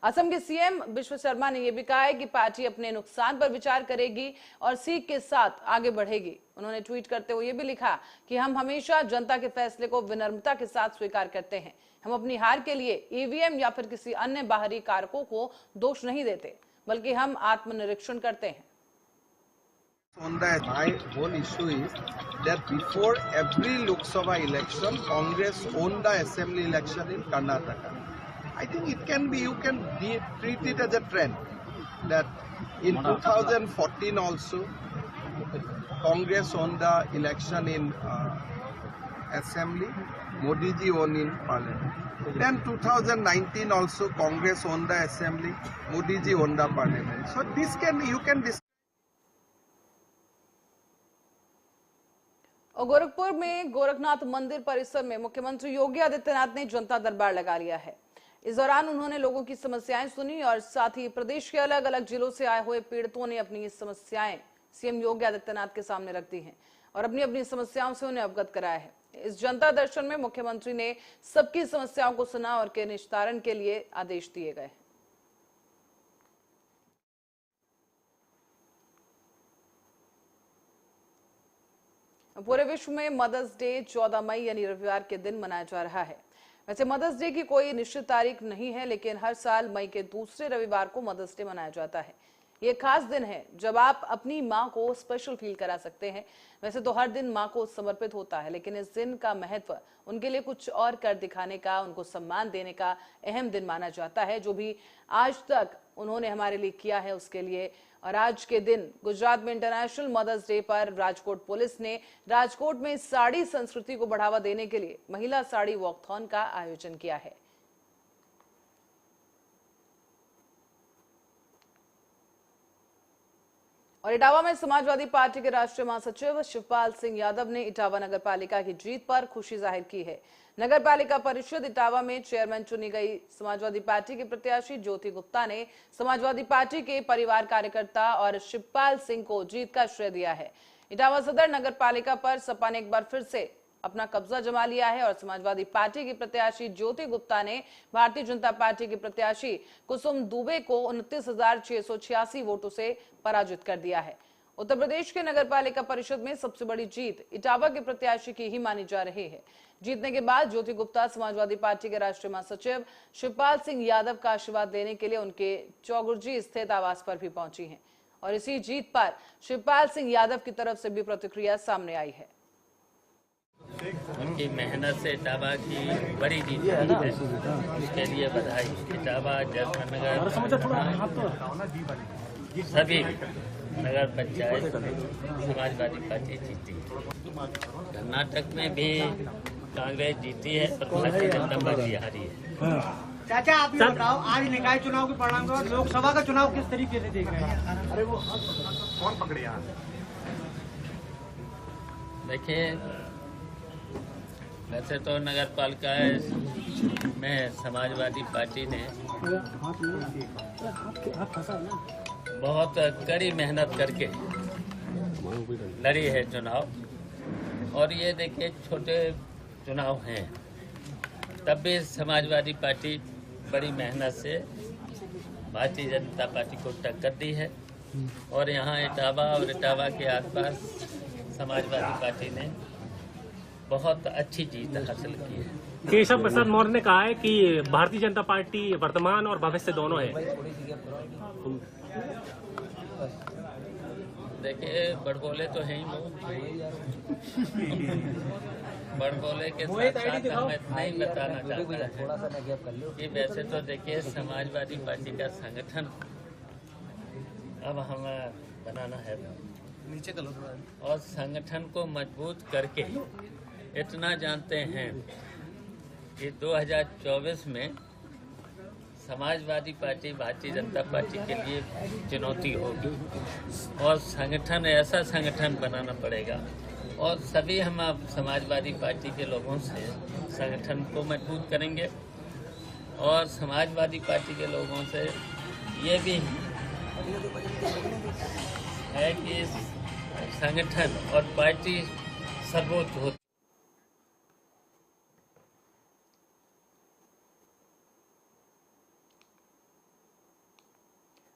असम के सीएम विश्व शर्मा ने यह भी कहा है कि पार्टी अपने नुकसान पर विचार करेगी और सीख के साथ आगे बढ़ेगी। उन्होंने ट्वीट करते हुए यह भी लिखा कि हम हमेशा जनता के फैसले को विनम्रता के साथ स्वीकार करते हैं। हम अपनी हार के लिए ईवीएम या फिर किसी अन्य बाहरी कारकों को दोष नहीं देते, बल्कि हम आत्मनिरीक्षण करते हैं। My whole issue is that before every Lok Sabha election, Congress won the assembly election in Karnataka. I think it can be, you can treat it as a trend that in 2014 also, Congress won the election in assembly, Modi ji won in parliament. Then 2019 also, Congress won the assembly, Modi ji won the parliament. So this can, you can discuss. और गोरखपुर में गोरखनाथ मंदिर परिसर में मुख्यमंत्री योगी आदित्यनाथ ने जनता दरबार लगा लिया है। इस दौरान उन्होंने लोगों की समस्याएं सुनी और साथ ही प्रदेश के अलग अलग जिलों से आए हुए पीड़ितों ने अपनी समस्याएं सीएम योगी आदित्यनाथ के सामने रख दी हैं और अपनी अपनी समस्याओं से उन्हें अवगत कराया है। इस जनता दर्शन में मुख्यमंत्री ने सबकी समस्याओं को सुना और के निस्तारण के लिए आदेश दिए गए। पूरे विश्व में मदर्स डे 14 मई यानी रविवार के दिन मनाया जा रहा है। वैसे मदर्स डे की कोई निश्चित तारीख नहीं है, लेकिन हर साल मई के दूसरे रविवार को मदर्स डे मनाया जाता है। ये खास दिन है जब आप अपनी माँ को स्पेशल फील करा सकते हैं। वैसे तो हर दिन माँ को समर्पित होता है, लेकिन इस दिन का महत्व उनके लिए कुछ और कर दिखाने का, उनको सम्मान देने का अहम दिन माना जाता है। जो भी आज तक उन्होंने हमारे लिए किया है उसके लिए। और आज के दिन गुजरात में इंटरनेशनल मदर्स डे पर राजकोट पुलिस ने राजकोट में साड़ी संस्कृति को बढ़ावा देने के लिए महिला साड़ी वॉकथॉन का आयोजन किया है। और इटावा में समाजवादी पार्टी के राष्ट्रीय महासचिव शिवपाल सिंह यादव ने इटावा नगर पालिका की जीत पर खुशी जाहिर की है। नगर पालिका परिषद इटावा में चेयरमैन चुनी गई समाजवादी पार्टी के प्रत्याशी ज्योति गुप्ता ने समाजवादी पार्टी के परिवार कार्यकर्ता और शिवपाल सिंह को जीत का श्रेय दिया है। इटावा सदर नगर पालिका पर सपा ने एक बार फिर से अपना कब्जा जमा लिया है और समाजवादी पार्टी की प्रत्याशी ज्योति गुप्ता ने भारतीय जनता पार्टी के प्रत्याशी कुसुम दुबे को 29,686 वोटों से पराजित कर दिया है। उत्तर प्रदेश के नगर पालिका परिषद में सबसे बड़ी जीत इटावा के प्रत्याशी की ही मानी जा रही है। जीतने के बाद ज्योति गुप्ता समाजवादी पार्टी के राष्ट्रीय महासचिव शिवपाल सिंह यादव का आशीर्वाद लेने के लिए उनके चौगुर्जी स्थित आवास पर भी पहुंची हैं और इसी जीत पर शिवपाल सिंह यादव की तरफ से भी प्रतिक्रिया सामने आई है। उनकी मेहनत से इटावा की बड़ी जीत है, उसके लिए बधाई। इटावा जयनगर सभी नगर पंचायत समाजवादी पार्टी जीती। कर्नाटक में भी कांग्रेस जीती है और भारतीय जनता पार्टी हारी है। चाचा आप ये बताओ, आज निकाय चुनाव के परिणाम के बाद लोकसभा का चुनाव किस तरीके से देख रहे हैं? अरे वो कौन पकड़े यहाँ? देखिए, वैसे तो नगर पालिका में समाजवादी पार्टी ने बहुत कड़ी मेहनत करके लड़ी है चुनाव। और ये देखिए छोटे चुनाव हैं, तब भी समाजवादी पार्टी बड़ी मेहनत से भारतीय जनता पार्टी को टक्कर दी है। और यहाँ इटावा और इटावा के आसपास समाजवादी पार्टी ने बहुत अच्छी जीत हासिल की है। केशव प्रसाद मौर्य ने कहा है कि भारतीय जनता पार्टी वर्तमान और भविष्य दोनों है। देखिए, बड़बोले तो है ही वो। बड़बोले के साथ साथ हम इतना ही बताना चाहते हैं कि वैसे तो देखिए समाजवादी पार्टी का संगठन अब हमें बनाना है और संगठन को मजबूत करके इतना जानते हैं कि 2024 में समाजवादी पार्टी भारतीय जनता पार्टी के लिए चुनौती होगी और संगठन ऐसा संगठन बनाना पड़ेगा। और सभी हम अब समाजवादी पार्टी के लोगों से संगठन को मजबूत करेंगे और समाजवादी पार्टी के लोगों से ये भी है कि संगठन और पार्टी सर्वोच्च होती।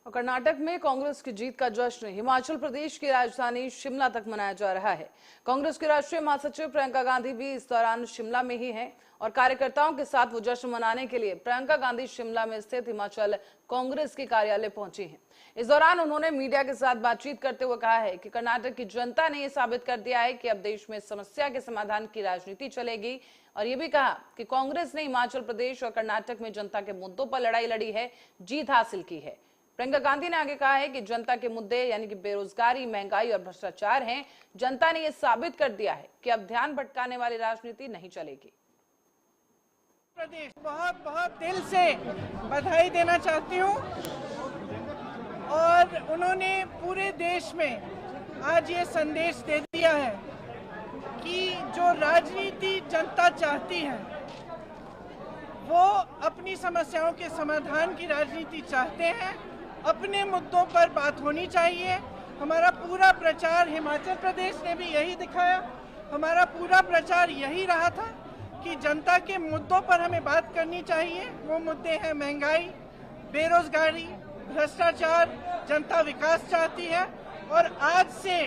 और कर्नाटक में कांग्रेस की जीत का जश्न हिमाचल प्रदेश की राजधानी शिमला तक मनाया जा रहा है। कांग्रेस की राष्ट्रीय महासचिव प्रियंका गांधी भी इस दौरान शिमला में ही हैं और कार्यकर्ताओं के साथ वो जश्न मनाने के लिए प्रियंका गांधी शिमला में स्थित हिमाचल कांग्रेस के कार्यालय पहुंची हैं। इस दौरान उन्होंने मीडिया के साथ बातचीत करते हुए कहा है कि कर्नाटक की जनता ने ये साबित कर दिया है कि अब देश में समस्या के समाधान की राजनीति चलेगी और ये भी कहा कि कांग्रेस ने हिमाचल प्रदेश और कर्नाटक में जनता के मुद्दों पर लड़ाई लड़ी है, जीत हासिल की है। प्रियंका गांधी ने आगे कहा है कि जनता के मुद्दे यानी कि बेरोजगारी, महंगाई और भ्रष्टाचार हैं। जनता ने यह साबित कर दिया है कि अब ध्यान भटकाने वाली राजनीति नहीं चलेगी। प्रदेश बहुत बहुत दिल से बधाई देना चाहती हूँ और उन्होंने पूरे देश में आज ये संदेश दे दिया है कि जो राजनीति जनता चाहती है वो अपनी समस्याओं के समाधान की राजनीति चाहते हैं। अपने मुद्दों पर बात होनी चाहिए। हमारा पूरा प्रचार हिमाचल प्रदेश ने भी यही दिखाया। हमारा पूरा प्रचार यही रहा था कि जनता के मुद्दों पर हमें बात करनी चाहिए। वो मुद्दे हैं महंगाई, बेरोजगारी, भ्रष्टाचार। जनता विकास चाहती है और आज से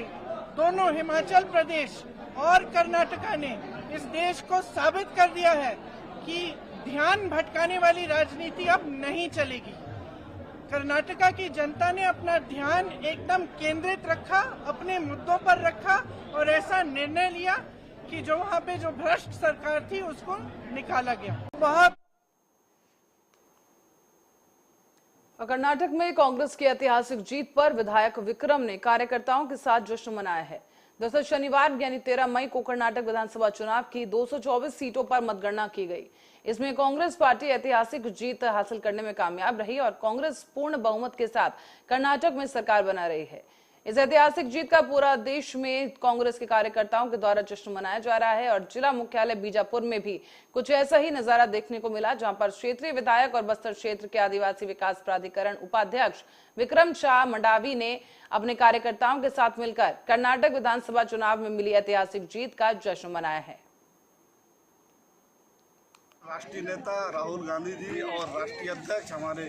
दोनों हिमाचल प्रदेश और कर्नाटका ने इस देश को साबित कर दिया है कि ध्यान भटकाने वाली राजनीति अब नहीं चलेगी। कर्नाटका की जनता ने अपना ध्यान एकदम केंद्रित रखा, अपने मुद्दों पर रखा और ऐसा निर्णय लिया कि जो वहाँ पे जो भ्रष्ट सरकार थी उसको निकाला गया। बहुत कर्नाटक में कांग्रेस की ऐतिहासिक जीत पर विधायक विक्रम ने कार्यकर्ताओं के साथ जश्न मनाया है। दरअसल शनिवार यानी 13 मई को कर्नाटक विधानसभा चुनाव की 224 सीटों पर मतगणना की गई। इसमें कांग्रेस पार्टी ऐतिहासिक जीत हासिल करने में कामयाब रही और कांग्रेस पूर्ण बहुमत के साथ कर्नाटक में सरकार बना रही है। इस ऐतिहासिक जीत का पूरा देश में कांग्रेस के कार्यकर्ताओं के द्वारा जश्न मनाया जा रहा है और जिला मुख्यालय बीजापुर में भी कुछ ऐसा ही नजारा देखने को मिला, जहां पर क्षेत्रीय विधायक और बस्तर क्षेत्र के आदिवासी विकास प्राधिकरण उपाध्यक्ष विक्रम शाह मंडावी ने अपने कार्यकर्ताओं के साथ मिलकर कर्नाटक विधानसभा चुनाव में मिली ऐतिहासिक जीत का जश्न मनाया है। राष्ट्रीय नेता राहुल गांधी जी और राष्ट्रीय अध्यक्ष हमारे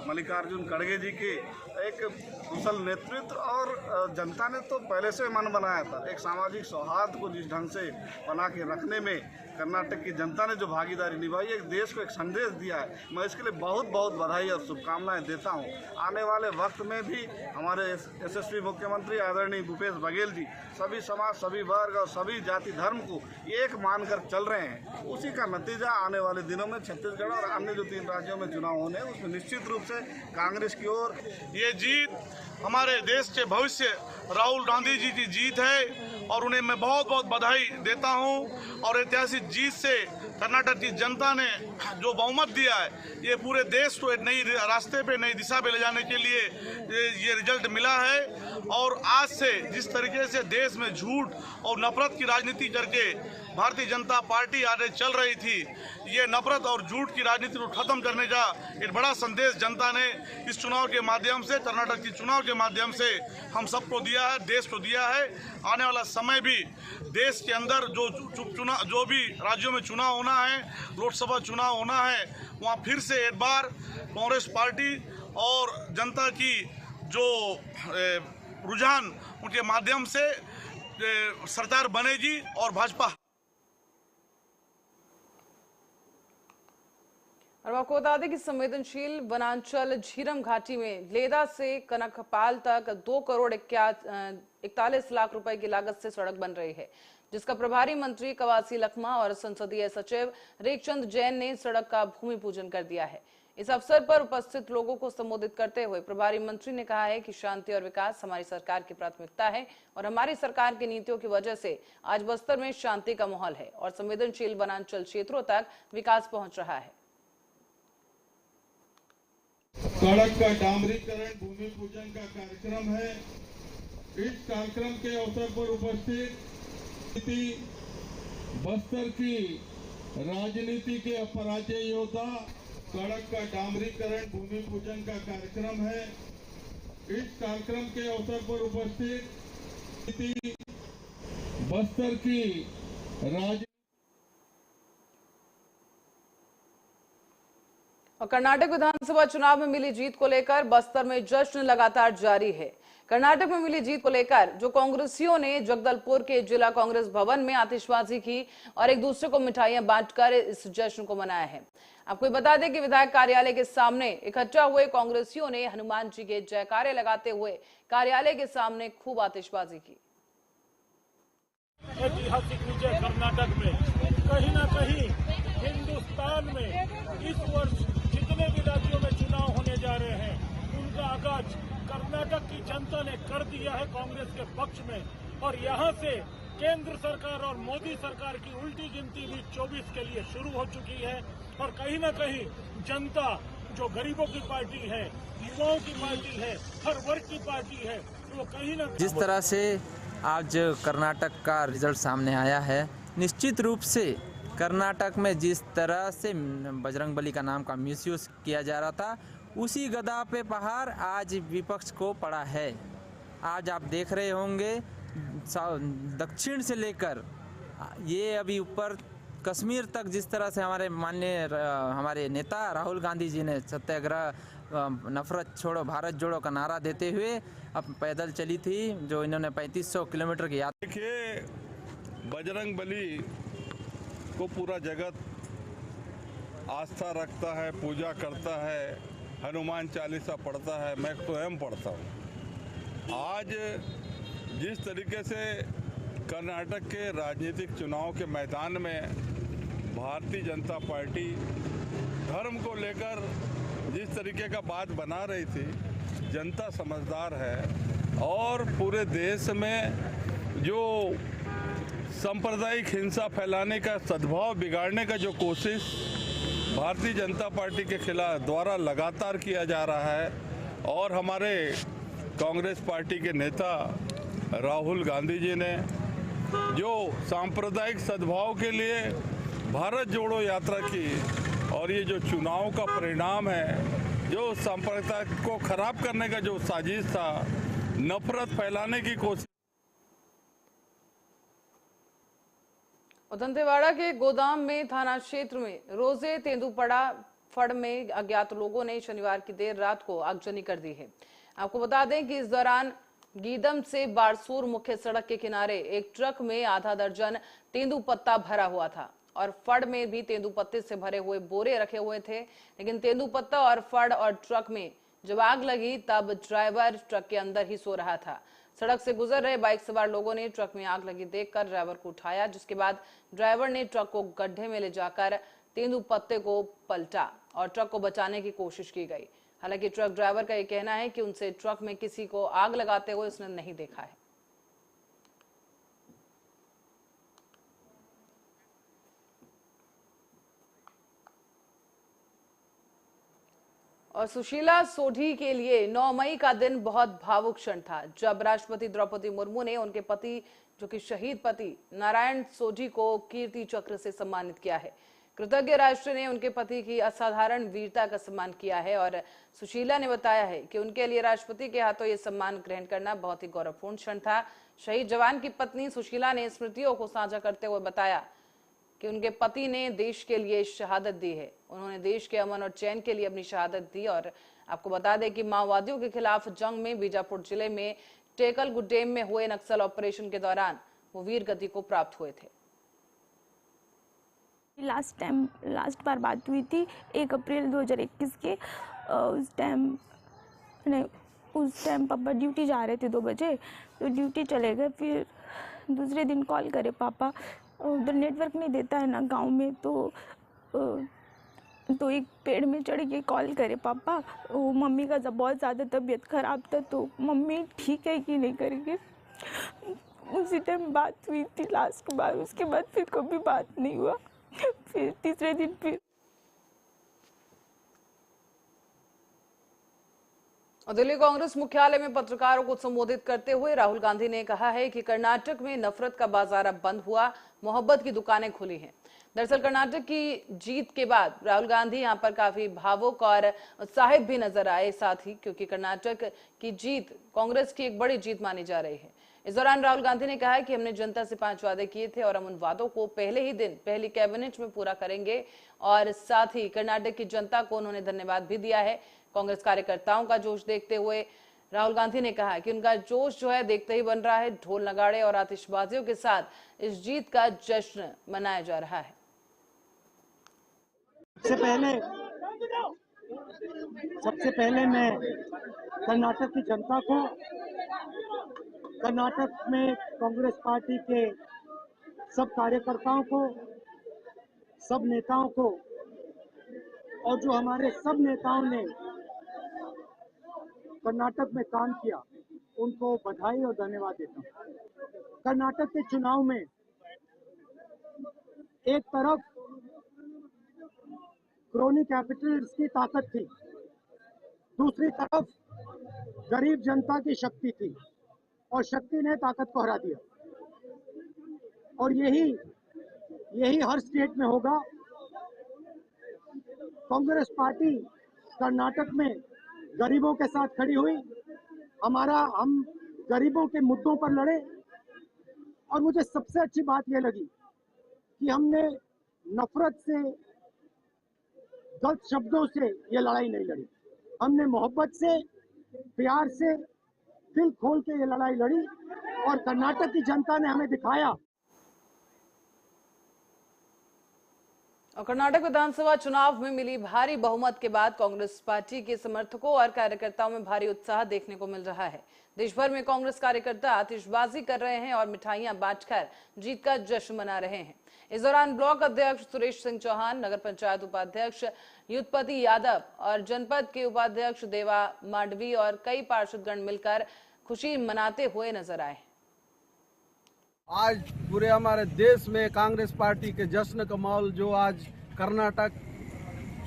मल्लिकार्जुन खड़गे जी के एक कुशल नेतृत्व और जनता ने तो पहले से मन बनाया था। एक सामाजिक सौहार्द को जिस ढंग से बना के रखने में कर्नाटक की जनता ने जो भागीदारी निभाई, एक देश को एक संदेश दिया है। मैं इसके लिए बहुत बहुत बधाई और शुभकामनाएं देता हूं। आने वाले वक्त में भी हमारे यशस्वी मुख्यमंत्री आदरणीय भूपेश बघेल जी सभी समाज, सभी वर्ग और सभी जाति धर्म को एक मानकर चल रहे हैं। उसी का नतीजा आने वाले दिनों में छत्तीसगढ़ और अन्य जो 3 राज्यों में चुनाव होने हैं उसमें निश्चित रूप से कांग्रेस की ओर। ये जीत हमारे देश के भविष्य राहुल गांधी जी की जीत है और उन्हें मैं बहुत बहुत बधाई देता हूं। और ऐतिहासिक जीत से कर्नाटक की जनता ने जो बहुमत दिया है, ये पूरे देश को एक नई रास्ते पे, नई दिशा पे ले जाने के लिए ये रिजल्ट मिला है। और आज से जिस तरीके से देश में झूठ और नफरत की राजनीति करके भारतीय जनता पार्टी आगे चल रही थी, ये नफरत और झूठ की राजनीति को खत्म करने का एक बड़ा संदेश जनता ने इस चुनाव के माध्यम से, कर्नाटक की चुनाव के माध्यम से हम सबको दिया है, देश को दिया है। आने वाला समय भी देश के अंदर जो भी राज्यों में चुनाव होना है, लोकसभा चुनाव होना है, वहाँ फिर से एक बार कांग्रेस पार्टी और जनता की जो रुझान उनके माध्यम से सरकार बनेगी और भाजपा। और आपको बता दें कि संवेदनशील वनांचल झीरम घाटी में लेदा से कनकपाल तक 2 करोड़ 41 लाख रुपए की लागत से सड़क बन रही है, जिसका प्रभारी मंत्री कवासी लखमा और संसदीय सचिव रेखचंद जैन ने सड़क का भूमि पूजन कर दिया है। इस अवसर पर उपस्थित लोगों को संबोधित करते हुए प्रभारी मंत्री ने कहा है कि शांति और विकास हमारी सरकार की प्राथमिकता है और हमारी सरकार की नीतियों की वजह से आज बस्तर में शांति का माहौल है और संवेदनशील वनांचल क्षेत्रों तक विकास पहुंच रहा है। सड़क का डामरीकरण भूमि पूजन का कार्यक्रम है। इस कार्यक्रम के अवसर पर उपस्थित बस्तर की राजनीति के अपराजय योद्धा, सड़क का डामरीकरण भूमि पूजन का कार्यक्रम है। इस कार्यक्रम के अवसर पर उपस्थित बस्तर की और कर्नाटक विधानसभा चुनाव में मिली जीत को लेकर बस्तर में जश्न लगातार जारी है। कर्नाटक में मिली जीत को लेकर जो कांग्रेसियों ने जगदलपुर के जिला कांग्रेस भवन में आतिशबाजी की और एक दूसरे को मिठाइयां बांटकर इस जश्न को मनाया है। आपको बता दें कि विधायक कार्यालय के सामने इकट्ठा हुए कांग्रेसियों ने हनुमान जी के जयकारे लगाते हुए कार्यालय के सामने खूब आतिशबाजी की। ऐतिहासिक विजय कर्नाटक में कहीं ना कहीं हिंदुस्तान में इस वर्ष जितने भी राज्यों में चुनाव होने जा रहे हैं उनका आगाज कर्नाटक की जनता ने कर दिया है कांग्रेस के पक्ष में। और यहां से केंद्र सरकार और मोदी सरकार की उल्टी गिनती भी 24 के लिए शुरू हो चुकी है। और कहीं ना कहीं जनता जो गरीबों की पार्टी है, युवाओं की पार्टी है, हर वर्ग की पार्टी है, वो कहीं ना जिस तरह से आज कर्नाटक का रिजल्ट सामने आया है, निश्चित रूप से कर्नाटक में जिस तरह से बजरंगबली का नाम का मिसयूज किया जा रहा था उसी गदा पे पहाड़ आज विपक्ष को पड़ा है। आज आप देख रहे होंगे दक्षिण से लेकर ये अभी ऊपर कश्मीर तक जिस तरह से हमारे माननीय हमारे नेता राहुल गांधी जी ने सत्याग्रह नफरत छोड़ो भारत जोड़ो का नारा देते हुए अब पैदल चली थी जो इन्होंने 3500 किलोमीटर की यात्रा। देखिए, बजरंगबली को पूरा जगत आस्था रखता है, पूजा करता है, हनुमान चालीसा पढ़ता है, मैं स्वयं पढ़ता हूँ। आज जिस तरीके से कर्नाटक के राजनीतिक चुनाव के मैदान में भारतीय जनता पार्टी धर्म को लेकर जिस तरीके का बात बना रही थी, जनता समझदार है और पूरे देश में जो सांप्रदायिक हिंसा फैलाने का सद्भाव बिगाड़ने का जो कोशिश भारतीय जनता पार्टी के खिलाफ द्वारा लगातार किया जा रहा है और हमारे कांग्रेस पार्टी के नेता राहुल गांधी जी ने जो सांप्रदायिक सद्भाव के लिए भारत जोड़ो यात्रा की और ये जो चुनाव का परिणाम है, जो सांप्रदायिक को खराब करने का जो साजिश था, नफरत फैलाने की कोशिश। दंतेवाड़ा के गोदाम में थाना क्षेत्र में रोजे तेंदुपड़ा फड़ में अज्ञात लोगों ने शनिवार की देर रात को आगजनी कर दी है। आपको बता दें कि इस दौरान गीदम से बारसूर मुख्य सड़क के किनारे एक ट्रक में आधा दर्जन तेंदुपत्ता भरा हुआ था और फड़ में भी तेंदुपत्ते से भरे हुए बोरे रखे हुए थे। लेकिन तेंदुपत्ता और फड़ और ट्रक में जब आग लगी तब ड्राइवर ट्रक के अंदर ही सो रहा था। सड़क से गुजर रहे बाइक सवार लोगों ने ट्रक में आग लगी देखकर ड्राइवर को उठाया, जिसके बाद ड्राइवर ने ट्रक को गड्ढे में ले जाकर तेंदुपत्ते को पलटा और ट्रक को बचाने की कोशिश की गई। हालांकि ट्रक ड्राइवर का यह कहना है कि उनसे ट्रक में किसी को आग लगाते हुए उसने नहीं देखा है। और सुशीला सोढ़ी के लिए 9 मई का दिन बहुत भावुक क्षण था, जब राष्ट्रपति द्रौपदी मुर्मू ने उनके पति जो कि शहीद पति नारायण सोढ़ी को कीर्ति चक्र से सम्मानित किया है। कृतज्ञ राष्ट्र ने उनके पति की असाधारण वीरता का सम्मान किया है और सुशीला ने बताया है कि उनके लिए राष्ट्रपति के हाथों ये सम्मान ग्रहण करना बहुत ही गौरवपूर्ण क्षण था। शहीद जवान की पत्नी सुशीला ने स्मृतियों को साझा करते हुए बताया कि उनके पति ने देश के लिए शहादत दी है। उन्होंने देश के अमन और चैन के लिए अपनी शहादत दी। और आपको बता दें कि माओवादियों के खिलाफ जंग में बीजापुर जिले में टेकल गुड्डेम में हुए नक्सल ऑपरेशन के दौरान वो वीर गति को प्राप्त हुए थे। लास्ट बार बात हुई थी 1 अप्रैल 2021 के। उस टाइम पापा ड्यूटी जा रहे थे 2 बजे, तो ड्यूटी चले गए। फिर दूसरे दिन कॉल करे पापा, उधर नेटवर्क नहीं देता है ना गांव में, तो एक पेड़ में चढ़ के कॉल करे पापा। वो मम्मी का जब बहुत ज़्यादा तबीयत ख़राब था तो मम्मी ठीक है कि नहीं करके उसी टाइम बात हुई थी लास्ट बार। उसके बाद फिर कभी बात नहीं हुआ। फिर तीसरे दिन फिर दिल्ली कांग्रेस मुख्यालय में पत्रकारों को संबोधित करते हुए राहुल गांधी ने कहा है कि कर्नाटक में नफरत का बाजार अब बंद हुआ, मोहब्बत की दुकानें खुली हैं। दरअसल कर्नाटक की जीत के बाद राहुल गांधी यहां पर काफी भावुक और उत्साहित भी नजर आए, साथ ही क्योंकि कर्नाटक की जीत कांग्रेस की एक बड़ी जीत मानी जा रही है। इस दौरान राहुल गांधी ने कहा कि हमने जनता से 5 वादे किए थे और हम उन वादों को पहले ही दिन पहली कैबिनेट में पूरा करेंगे। और साथ ही कर्नाटक की जनता को उन्होंने धन्यवाद भी दिया है। कांग्रेस कार्यकर्ताओं का जोश देखते हुए राहुल गांधी ने कहा कि उनका जोश जो है देखते ही बन रहा है। ढोल नगाड़े और आतिशबाजियों के साथ इस जीत का जश्न मनाया जा रहा है। सबसे पहले मैं कर्नाटक की जनता को, कर्नाटक में कांग्रेस पार्टी के सब कार्यकर्ताओं को, सब नेताओं को और जो हमारे सब नेताओं ने कर्नाटक में काम किया उनको बधाई और धन्यवाद देता हूँ। कर्नाटक के चुनाव में एक तरफ क्रोनी कैपिटल्स की ताकत थी, दूसरी तरफ गरीब जनता की शक्ति थी और शक्ति ने ताकत को हरा दिया। और यही हर स्टेट में होगा। कांग्रेस पार्टी कर्नाटक में गरीबों के साथ खड़ी हुई, हम गरीबों के मुद्दों पर लड़े। और मुझे सबसे अच्छी बात यह लगी कि हमने नफरत से, गलत शब्दों से ये लड़ाई नहीं लड़ी। हमने मोहब्बत से, प्यार से, दिल खोल के ये लड़ाई लड़ी और कर्नाटक की जनता ने हमें दिखाया। और कर्नाटक विधानसभा चुनाव में मिली भारी बहुमत के बाद कांग्रेस पार्टी के समर्थकों और कार्यकर्ताओं में भारी उत्साह देखने को मिल रहा है। देश भर में कांग्रेस कार्यकर्ता आतिशबाजी कर रहे हैं और मिठाइयां बांटकर जीत का जश्न मना रहे हैं। इस दौरान ब्लॉक अध्यक्ष सुरेश सिंह चौहान, नगर पंचायत उपाध्यक्ष युद्धपति यादव और जनपद के उपाध्यक्ष देवा मांडवी और कई पार्षदगण मिलकर खुशी मनाते हुए नजर आए। आज पूरे हमारे देश में कांग्रेस पार्टी के जश्न का माहौल, जो आज कर्नाटक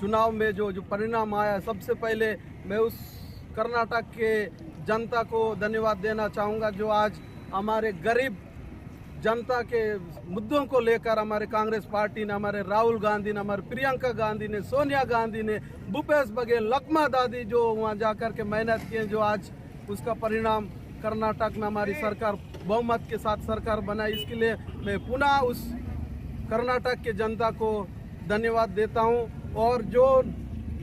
चुनाव में जो परिणाम आया, सबसे पहले मैं उस कर्नाटक के जनता को धन्यवाद देना चाहूँगा जो आज हमारे गरीब जनता के मुद्दों को लेकर हमारे कांग्रेस पार्टी ने, हमारे राहुल गांधी ने, हमारे प्रियंका गांधी ने, सोनिया गांधी ने, भूपेश बघेल, लखमा दादी जो वहाँ जाकर के मेहनत किए, जो आज उसका परिणाम कर्नाटक में हमारी सरकार बहुमत के साथ सरकार बनाई। इसके लिए मैं पुनः उस कर्नाटक के जनता को धन्यवाद देता हूं। और जो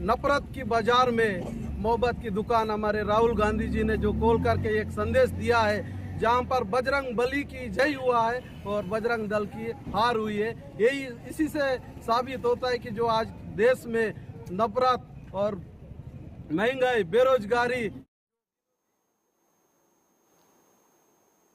नफरत की बाजार में मोहब्बत की दुकान हमारे राहुल गांधी जी ने जो खोल करके एक संदेश दिया है, जहां पर बजरंग बली की जय हुआ है और बजरंग दल की हार हुई है, यही इसी से साबित होता है कि जो आज देश में नफरत और महंगाई, बेरोजगारी।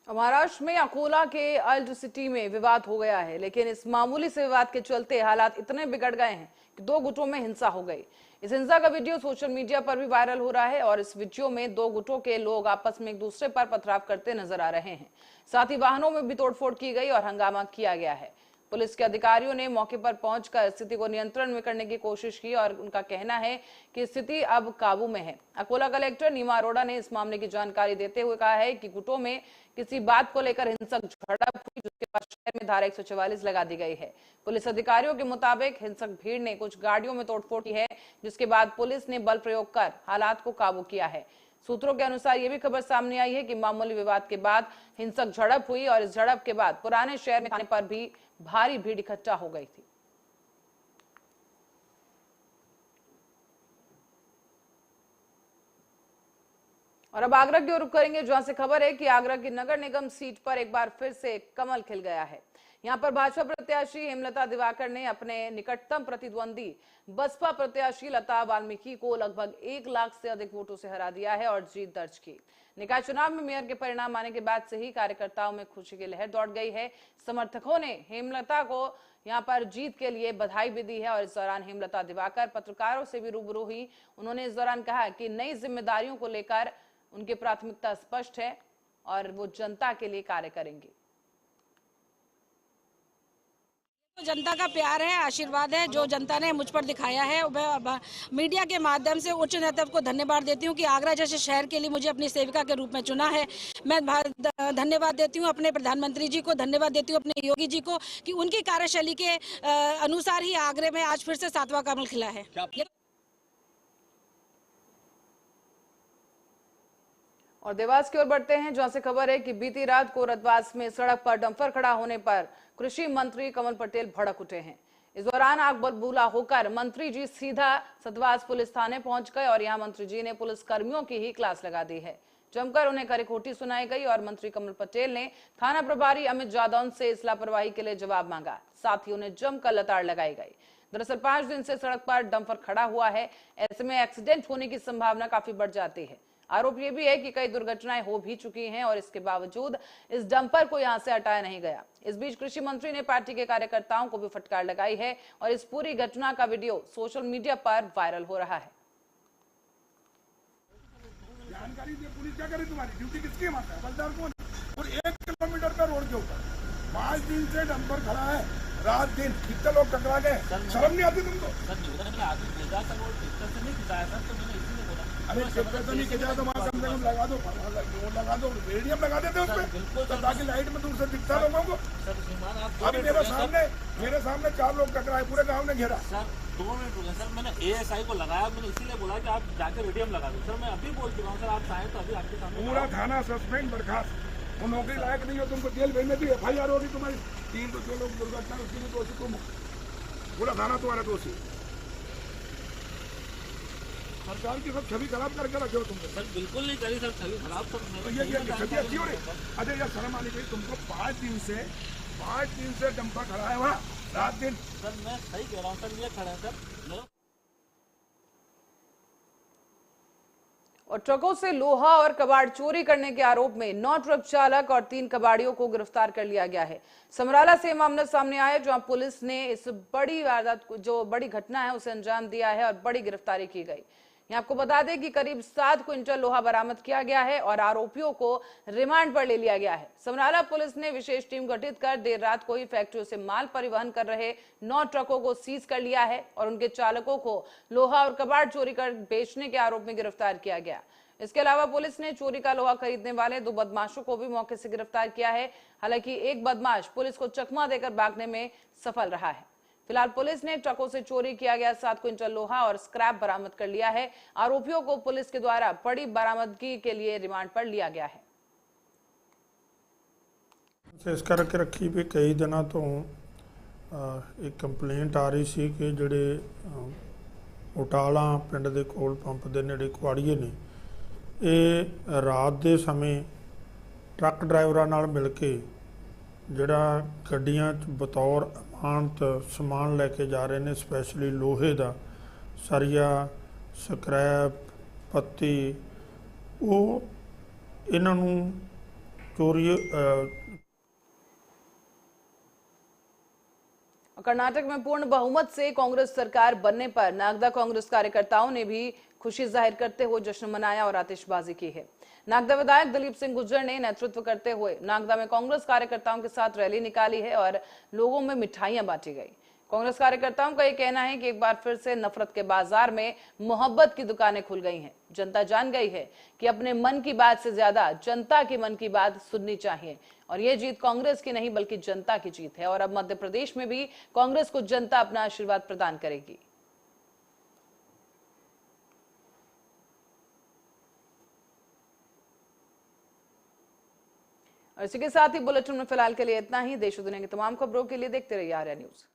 महाराष्ट्र में अकोला के अल्ट सिटी में विवाद हो गया है, लेकिन इस मामूली से विवाद के चलते हालात इतने बिगड़ गए हैं कि 2 गुटों में हिंसा हो गई। इस हिंसा का वीडियो सोशल मीडिया पर भी वायरल हो रहा है और इस वीडियो में 2 गुटों के लोग आपस में एक दूसरे पर पथराव करते नजर आ रहे हैं। साथ ही वाहनों में भी तोड़फोड़ की गई और हंगामा किया गया है। पुलिस के अधिकारियों ने मौके पर पहुंचकर स्थिति को नियंत्रण में करने की कोशिश की और उनका कहना है कि स्थिति अब काबू में है। अकोला कलेक्टर नीमा अरोड़ा ने इस मामले की जानकारी देते हुए कहा है कि गुटों में किसी बात को लेकर हिंसक झड़प हुई, जिसके बाद शहर में धारा 144 लगा दी गई है। पुलिस अधिकारियों के मुताबिक हिंसक भीड़ ने कुछ गाड़ियों में तोड़फोड़ की है, जिसके बाद पुलिस ने बल प्रयोग कर हालात को काबू किया है। सूत्रों के अनुसार यह भी खबर सामने आई है कि मामूली विवाद के बाद हिंसक झड़प हुई और इस झड़प के बाद पुराने शहर में थाने पर भी भारी भीड़ इकट्ठा हो गई थी। और अब आगरा की ओर रुख करेंगे, जहां से खबर है कि आगरा की नगर निगम सीट पर एक बार फिर से कमल खिल गया है। यहां पर भाजपा प्रत्याशी हेमलता दिवाकर ने अपने निकटतम प्रतिद्वंदी बसपा प्रत्याशी लता वाल्मीकि को लगभग 1 लाख से अधिक वोटों से हरा दिया है और जीत दर्ज की। निकाय चुनाव में मेयर के परिणाम आने के बाद से ही कार्यकर्ताओं में खुशी की लहर दौड़ गई है। समर्थकों ने हेमलता को यहां पर जीत के लिए बधाई भी दी है और इस दौरान हेमलता दिवाकर पत्रकारों से भी रूबरू हुई। उन्होंने इस दौरान कहा कि नई जिम्मेदारियों को लेकर उनकी प्राथमिकता स्पष्ट है और वो जनता के लिए कार्य करेंगे। जनता का प्यार है, आशीर्वाद है जो जनता ने मुझ पर दिखाया है। मीडिया के माध्यम से उच्च नेतृत्व को धन्यवाद देती हूं कि आगरा जैसे शहर के लिए मुझे अपनी सेविका के रूप में चुना है। मैं धन्यवाद देती हूं अपने प्रधानमंत्री जी को, धन्यवाद देती हूं अपने योगी जी को कि उनकी कार्यशैली के अनुसार ही आगरे में आज फिर से 7वां कमल खिला है। और देवास की ओर बढ़ते हैं, जहां से खबर है कि बीती रात को रतवास में सड़क पर डंपर खड़ा होने पर कृषि मंत्री कमल पटेल भड़क उठे हैं। इस दौरान आग बबूला होकर मंत्री जी सीधा सतवास पुलिस थाने पहुंच गए और यहां मंत्री जी ने पुलिस कर्मियों की ही क्लास लगा दी है। जमकर उन्हें कड़ीकोठी सुनाई गई और मंत्री कमल पटेल ने थाना प्रभारी अमित जादौन से इस लापरवाही के लिए जवाब मांगा। साथ ही उन्हें जमकर लताड़ लगाई गई। दरअसल 5 दिन से सड़क पर डंपर खड़ा हुआ है, ऐसे में एक्सीडेंट होने की संभावना काफी बढ़ जाती है। आरोप ये भी है कि कई दुर्घटनाएं हो भी चुकी हैं और इसके बावजूद इस डंपर को यहां से हटाया नहीं गया। इस बीच कृषि मंत्री ने पार्टी के कार्यकर्ताओं को भी फटकार लगाई है और इस पूरी घटना का वीडियो सोशल मीडिया पर वायरल हो रहा है। जानकारी दे, पुलिस क्या करे, तुम्हारी ड्यूटी किसकी मानता है? बलदार कौन? और 1 किलोमीटर का रोड के ऊपर 5 दिन से डंपर खड़ा है, रात दिन कितने लोग टकरा गए, शर्म नहीं आती तुमको? अरे ट्रैक्टर तो नहीं खिंचा तो वहाँ कम से कम लगा दो रेडियम लगा देते उसमें, तो ताकि लाइट में दूर से दिखता लोगों को। अभी मेरे सामने 4 लोग टकराए, पूरे गांव ने घेरा। सर 2 मिनट रुके सर, मैंने एएसआई को लगाया, मैंने इसीलिए बोला कि आप जाके रेडियम लगा दो। सर मैं अभी बोल चुका हूँ सर, आप चाहें तो अभी आपके सामने पूरा थाना सस्पेंड बर्खास्त, वो नौकरी लायक नहीं हो, तुमको जेल भेजने की FIR होगी तुम्हारी। 3 तो जो लोग दुर्घटना उसके लिए दोषी तुम, पूरा थाना तुम्हारा दोषी। सरकार की सब छवि खराब करके रखे हो तुमको। सर बिल्कुल नहीं करी सर, छवि खराब सर। तो ये छवि अच्छी हो रही? अरे यार शर्म आनी चाहिए तुमको। 5 दिन से डंपर खड़ा है वहाँ, रात दिन। सर मैं सही कह रहा हूँ सर, ये खड़ा है सर। और ट्रकों से लोहा और कबाड़ चोरी करने के आरोप में 9 ट्रक चालक और 3 कबाड़ियों को गिरफ्तार कर लिया गया है। समराला से मामला सामने आया, जहां पुलिस ने इस बड़ी वारदात को, जो बड़ी घटना है, उसे अंजाम दिया है और बड़ी गिरफ्तारी की गई। यहाँ आपको बता दें कि करीब 7 क्विंटल लोहा बरामद किया गया है और आरोपियों को रिमांड पर ले लिया गया है। समराला पुलिस ने विशेष टीम गठित कर देर रात को ही फैक्ट्रियों से माल परिवहन कर रहे 9 ट्रकों को सीज कर लिया है और उनके चालकों को लोहा और कबाड़ चोरी कर बेचने के आरोप में गिरफ्तार किया गया। इसके अलावा पुलिस ने चोरी का लोहा खरीदने वाले 2 बदमाशों को भी मौके से गिरफ्तार किया है। हालांकि एक बदमाश पुलिस को चकमा देकर भागने में सफल रहा है। फिलहाल पुलिस ने ट्रकों से चोरी किया गया 7 क्विंटल लोहा और स्क्रैप बरामद कर लिया है। आरोपियों को पुलिस के द्वारा बड़ी बरामदगी के लिए रिमांड पर लिया गया है। इस करके रखी भी कई दिनों तो एक कंप्लेंट आ रही सी कि ਜਿਹੜੇ ਉਟਾਲਾ ਪਿੰਡ ਦੇ ਕੋਲ ਪੰਪ ਦੇ ਨੇੜੇ ਕੁਆੜੀਏ ਨੇ, ਇਹ ਰਾਤ ਦੇ ਸਮੇਂ ਟਰੱਕ ਡਰਾਈਵਰਾਂ ਨਾਲ ਮਿਲ ਕੇ ਜਿਹੜਾ ਗੱਡੀਆਂ 'ਚ ਬਤੌਰ ਅਮਾਨਤ ਸਮਾਨ ਲੈ ਕੇ ਜਾ ਰਹੇ ਨੇ, ਸਪੈਸ਼ਲੀ ਲੋਹੇ ਦਾ ਸਰੀਆ, ਸਕ੍ਰੈਪ, ਪੱਤੀ, ਉਹ ਇਹਨਾਂ ਨੂੰ ਚੋਰੀ। कर्नाटक में पूर्ण बहुमत से कांग्रेस सरकार बनने पर नागदा कांग्रेस कार्यकर्ताओं ने भी खुशी जाहिर करते हुए जश्न मनाया और आतिशबाजी की है। नागदा विधायक दिलीप सिंह गुर्जर ने नेतृत्व करते हुए नागदा में कांग्रेस कार्यकर्ताओं के साथ रैली निकाली है और लोगों में मिठाइयां बांटी गई। कांग्रेस कार्यकर्ताओं का यह कहना है कि एक बार फिर से नफरत के बाजार में मोहब्बत की दुकानें खुल गई हैं। जनता जान गई है कि अपने मन की बात से ज्यादा जनता के मन की बात सुननी चाहिए और ये जीत कांग्रेस की नहीं बल्कि जनता की जीत है। और अब मध्य प्रदेश में भी कांग्रेस को जनता अपना आशीर्वाद प्रदान करेगी। और इसी के साथ ही बुलेटिन में फिलहाल के लिए इतना ही। देश और दुनिया की तमाम खबरों के लिए देखते रहिए आर्या न्यूज।